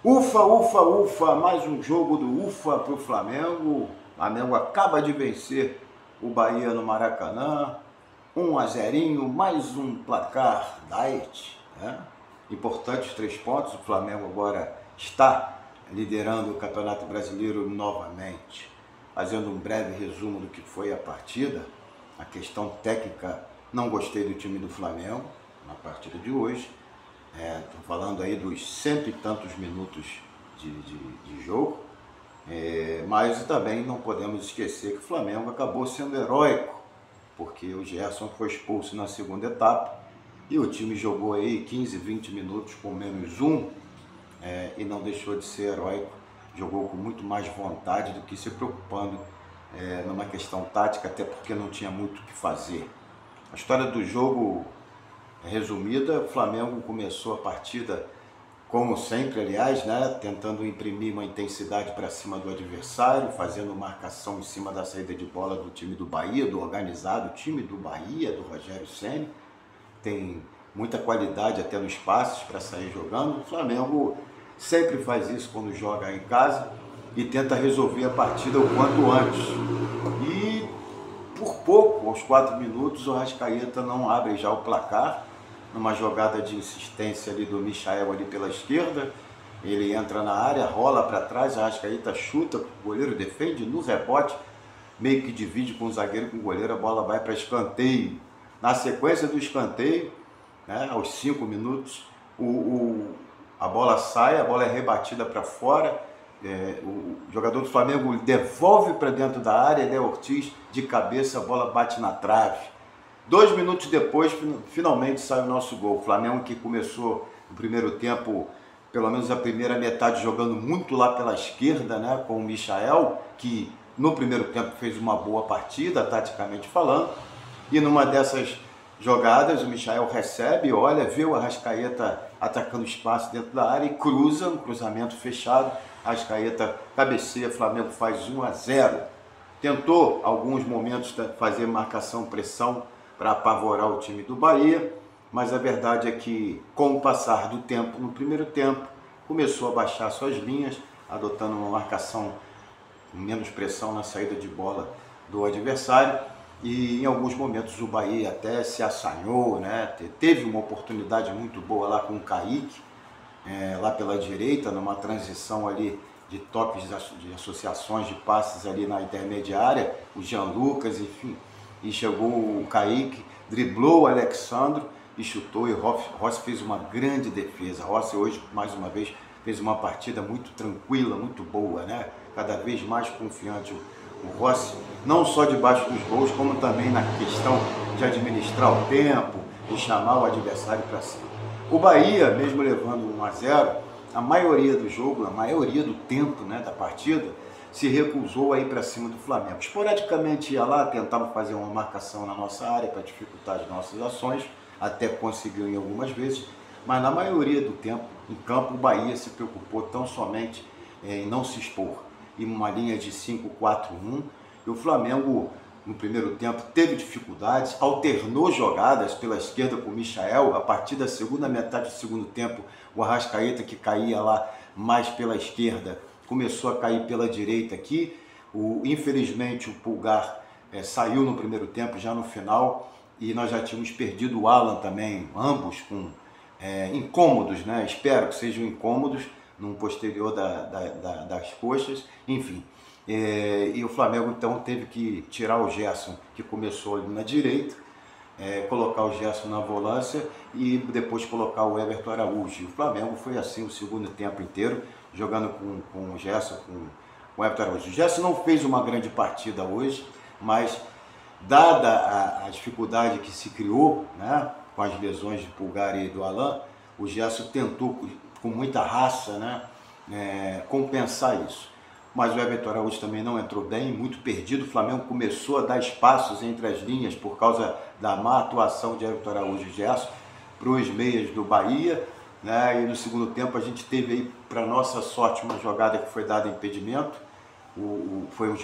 Ufa, ufa, ufa, mais um jogo do Ufa para o Flamengo. O Flamengo acaba de vencer o Bahia no Maracanã. 1-0, mais um placar diet, né? Importantes 3 pontos. O Flamengo agora está liderando o Campeonato Brasileiro novamente. Fazendo um breve resumo do que foi a partida. A questão técnica, não gostei do time do Flamengo na partida de hoje. Estou falando aí dos 100 e tantos minutos de jogo, mas também não podemos esquecer que o Flamengo acabou sendo heróico, porque o Gerson foi expulso na segunda etapa e o time jogou aí 15, 20 minutos com -1 e não deixou de ser heróico, jogou com muito mais vontade do que se preocupando numa questão tática, até porque não tinha muito o que fazer. A história do jogo resumida, o Flamengo começou a partida, como sempre, aliás, né, tentando imprimir uma intensidade para cima do adversário, fazendo marcação em cima da saída de bola do time do Bahia, do organizado time do Bahia, do Rogério Ceni. Tem muita qualidade até nos passes para sair jogando. O Flamengo sempre faz isso quando joga em casa e tenta resolver a partida o quanto antes. E por pouco, aos 4 minutos, o Arrascaeta não abre já o placar, numa jogada de insistência ali do Michael ali pela esquerda. Ele entra na área, rola para trás, a Arrascaeta chuta, o goleiro defende, no rebote, meio que divide com o zagueiro, com o goleiro, a bola vai para escanteio. Na sequência do escanteio, né, aos 5 minutos, a bola sai, a bola é rebatida para fora, o jogador do Flamengo devolve para dentro da área, Edé Ortiz, de cabeça, a bola bate na trave. 2 minutos depois, finalmente sai o nosso gol. O Flamengo, que começou no primeiro tempo, pelo menos a primeira metade, jogando muito lá pela esquerda, né, com o Michael, que no primeiro tempo fez uma boa partida, taticamente falando. E numa dessas jogadas, o Michael recebe, olha, vê o Arrascaeta atacando espaço dentro da área e cruza, um cruzamento fechado. Arrascaeta cabeceia, Flamengo faz 1-0. Tentou, alguns momentos, fazer marcação, pressão, para apavorar o time do Bahia, mas a verdade é que, com o passar do tempo, no primeiro tempo, começou a baixar suas linhas, adotando uma marcação com menos pressão na saída de bola do adversário, e em alguns momentos o Bahia até se assanhou, né? Teve uma oportunidade muito boa lá com o Kaique, lá pela direita, numa transição ali de toques de associações de passes ali na intermediária, o Jean Lucas, enfim. E chegou o Kaique, driblou o Alexandro e chutou, e o Rossi fez uma grande defesa. Rossi hoje, mais uma vez, fez uma partida muito tranquila, muito boa, né? Cada vez mais confiante o Rossi, não só debaixo dos gols, como também na questão de administrar o tempo e chamar o adversário para cima. O Bahia, mesmo levando 1-0, a maioria do jogo, a maioria do tempo, né, da partida, se recusou a ir para cima do Flamengo. Esporadicamente ia lá, tentava fazer uma marcação na nossa área para dificultar as nossas ações, até conseguiu em algumas vezes, mas na maioria do tempo, em campo, o Bahia se preocupou tão somente em não se expor. Em uma linha de 5-4-1, e o Flamengo, no primeiro tempo, teve dificuldades, alternou jogadas pela esquerda com o Michael. A partir da segunda metade do segundo tempo, o Arrascaeta, que caía lá mais pela esquerda, começou a cair pela direita aqui. Infelizmente o Pulgar saiu no primeiro tempo, já no final, e nós já tínhamos perdido o Alan também, ambos com incômodos, né? Espero que sejam incômodos no posterior das coxas, enfim. E o Flamengo então teve que tirar o Gerson, que começou ali na direita, colocar o Gerson na volância e depois colocar o Everton Araújo. O Flamengo foi assim o segundo tempo inteiro, jogando com o Gerson, com o Everton Araújo. O Gerson não fez uma grande partida hoje, mas dada a dificuldade que se criou, né, com as lesões de Pulgar e do Alan, o Gerson tentou com muita raça, né, compensar isso. Mas o Everton Araújo também não entrou bem, muito perdido. O Flamengo começou a dar espaços entre as linhas por causa da má atuação de Everton Araújo e Gerson para os meias do Bahia, né? E no segundo tempo a gente teve aí, para nossa sorte, uma jogada que foi dada impedimento. Foi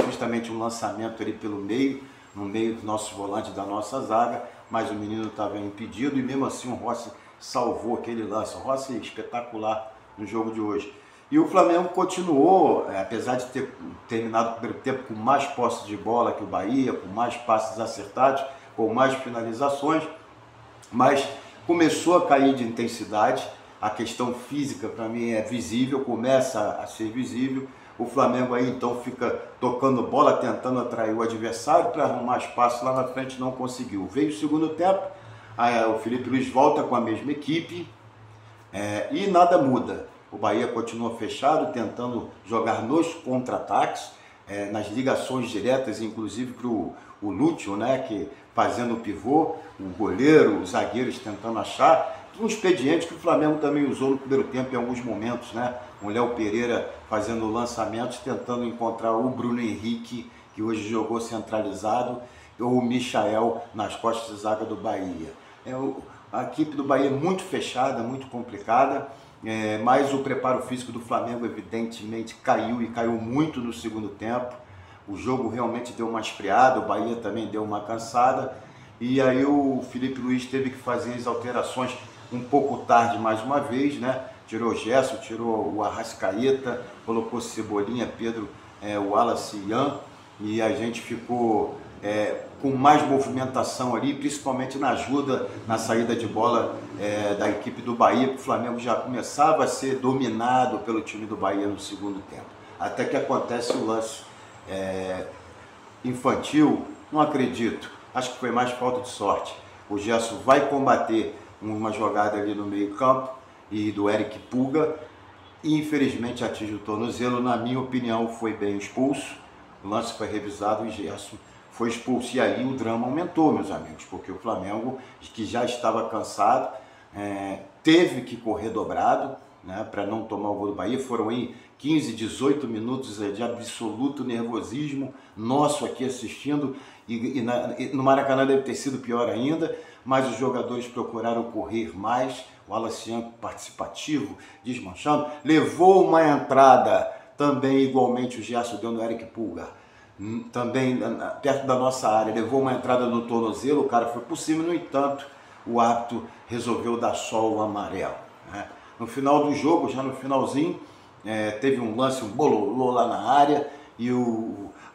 justamente um lançamento ali pelo meio, no meio dos nossos volantes da nossa zaga, mas o menino estava impedido e mesmo assim o Rossi salvou aquele lance. O Rossi espetacular no jogo de hoje. E o Flamengo continuou, apesar de ter terminado o primeiro tempo com mais posse de bola que o Bahia, com mais passes acertados, com mais finalizações, mas começou a cair de intensidade. A questão física para mim é visível, começa a ser visível. O Flamengo aí então fica tocando bola, tentando atrair o adversário para arrumar espaço lá na frente, não conseguiu. Veio o segundo tempo, o Filipe Luís volta com a mesma equipe e nada muda. O Bahia continua fechado, tentando jogar nos contra-ataques, nas ligações diretas, inclusive para o Lúcio, né, que fazendo o pivô, o goleiro, os zagueiros tentando achar. Um expediente que o Flamengo também usou no primeiro tempo em alguns momentos, né? O Léo Pereira fazendo lançamentos, tentando encontrar o Bruno Henrique, que hoje jogou centralizado, ou o Michael nas costas da zaga do Bahia. A equipe do Bahia é muito fechada, muito complicada, mas o preparo físico do Flamengo evidentemente caiu e caiu muito no segundo tempo. O jogo realmente deu uma esfriada, o Bahia também deu uma cansada, e aí o Filipe Luís teve que fazer as alterações um pouco tarde mais uma vez, né? Tirou o Gerson, tirou o Arrascaeta, colocou Cebolinha, Pedro, o Wallace e Ian, e a gente ficou com mais movimentação ali, principalmente na ajuda, na saída de bola da equipe do Bahia, porque o Flamengo já começava a ser dominado pelo time do Bahia no segundo tempo. Até que acontece o lance infantil, não acredito, acho que foi mais falta de sorte. O Gerson vai combater uma jogada ali no meio campo e do Eric Puga, e infelizmente atinge o tornozelo. Na minha opinião foi bem expulso, o lance foi revisado e Gerson foi expulso, e aí o drama aumentou, meus amigos, porque o Flamengo, que já estava cansado, teve que correr dobrado, né, para não tomar o gol do Bahia. Foram aí 15, 18 minutos de absoluto nervosismo nosso aqui assistindo, e no Maracanã deve ter sido pior ainda, mas os jogadores procuraram correr mais, o Wallace participativo, desmanchando, levou uma entrada, também igualmente o Gerson deu no Eric Puga, também perto da nossa área, levou uma entrada no tornozelo, o cara foi por cima, no entanto, o árbitro resolveu dar só o amarelo, né? No final do jogo, já no finalzinho, teve um lance, um bololô lá na área, e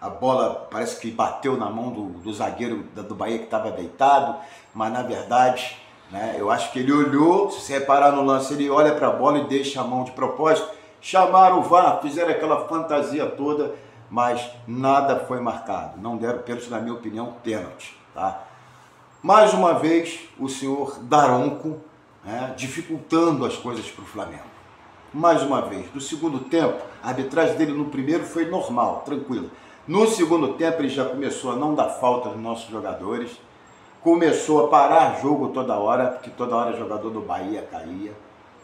a bola parece que bateu na mão do zagueiro do Bahia que estava deitado, mas na verdade, né, eu acho que ele olhou, se você reparar no lance, ele olha para a bola e deixa a mão de propósito. Chamaram o VAR, fizeram aquela fantasia toda, mas nada foi marcado. Não deram pênalti, na minha opinião, pênalti. Tá? Mais uma vez, o senhor Daronco, né, dificultando as coisas para o Flamengo. Mais uma vez, no segundo tempo, a arbitragem dele no primeiro foi normal, tranquila. No segundo tempo ele já começou a não dar falta nos nossos jogadores, começou a parar jogo toda hora, porque toda hora o jogador do Bahia caía,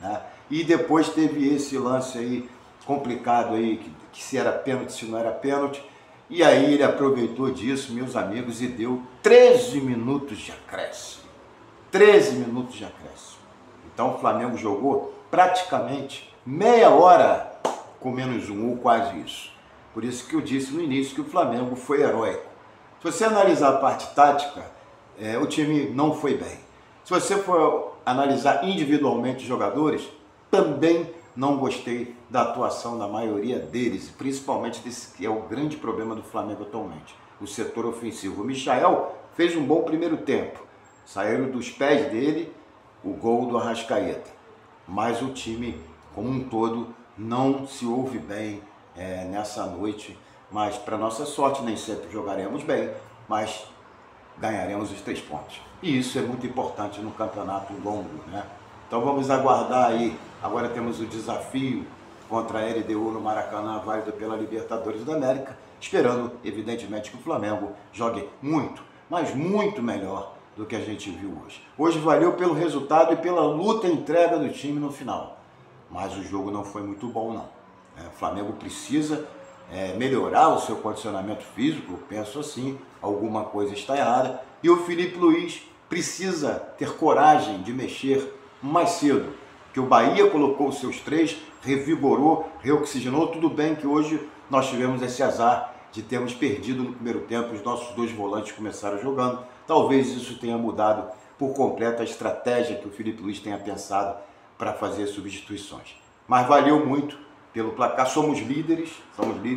né? E depois teve esse lance aí complicado aí, que se era pênalti, se não era pênalti, e aí ele aproveitou disso, meus amigos, e deu 13 minutos de acréscimo. 13 minutos de acréscimo. Então o Flamengo jogou praticamente meia hora com menos um, ou quase isso. Por isso que eu disse no início que o Flamengo foi heróico. Se você analisar a parte tática, o time não foi bem. Se você for analisar individualmente os jogadores, também não gostei da atuação da maioria deles, principalmente desse que é o grande problema do Flamengo atualmente, o setor ofensivo. O Michael fez um bom primeiro tempo, saíram dos pés dele o gol do Arrascaeta, mas o time como um todo não se ouve bem nessa noite, mas para nossa sorte nem sempre jogaremos bem, mas ganharemos os 3 pontos. E isso é muito importante no campeonato longo, né? Então vamos aguardar aí. Agora temos o desafio contra a LDU no Maracanã, válido pela Libertadores da América, esperando, evidentemente, que o Flamengo jogue muito, mas muito melhor do que a gente viu hoje. Hoje valeu pelo resultado e pela luta e entrega do time no final, mas o jogo não foi muito bom, não. O Flamengo precisa melhorar o seu condicionamento físico, eu penso assim, alguma coisa está errada, e o Filipe Luís precisa ter coragem de mexer mais cedo, que o Bahia colocou os seus 3, revigorou, reoxigenou. Tudo bem que hoje nós tivemos esse azar de termos perdido no primeiro tempo, os nossos 2 volantes começaram jogando, talvez isso tenha mudado por completo a estratégia que o Filipe Luís tenha pensado para fazer substituições. mas valeu muito pelo placar. Somos líderes,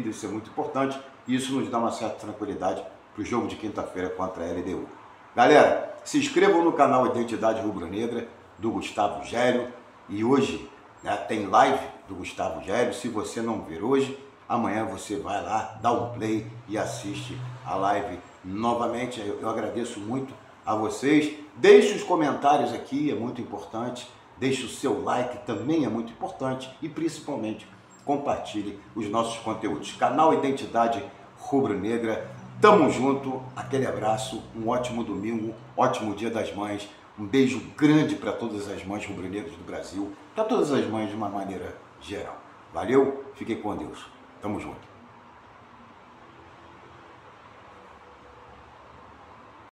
isso é muito importante, e isso nos dá uma certa tranquilidade para o jogo de quinta-feira contra a LDU. Galera, se inscrevam no canal Identidade Rubro-Negra, do Gustavo Gério, e hoje, né, tem live do Gustavo Gério. Se você não ver hoje, amanhã você vai lá, dá um play e assiste a live novamente. Eu agradeço muito a vocês. Deixe os comentários aqui, é muito importante. Deixe o seu like, também é muito importante. E principalmente, compartilhe os nossos conteúdos. Canal Identidade Rubro-Negra, tamo junto, aquele abraço, um ótimo domingo, ótimo Dia das Mães. Um beijo grande para todas as mães rubro-negras do Brasil, para todas as mães de uma maneira geral. Valeu, fiquem com Deus. Tamo junto.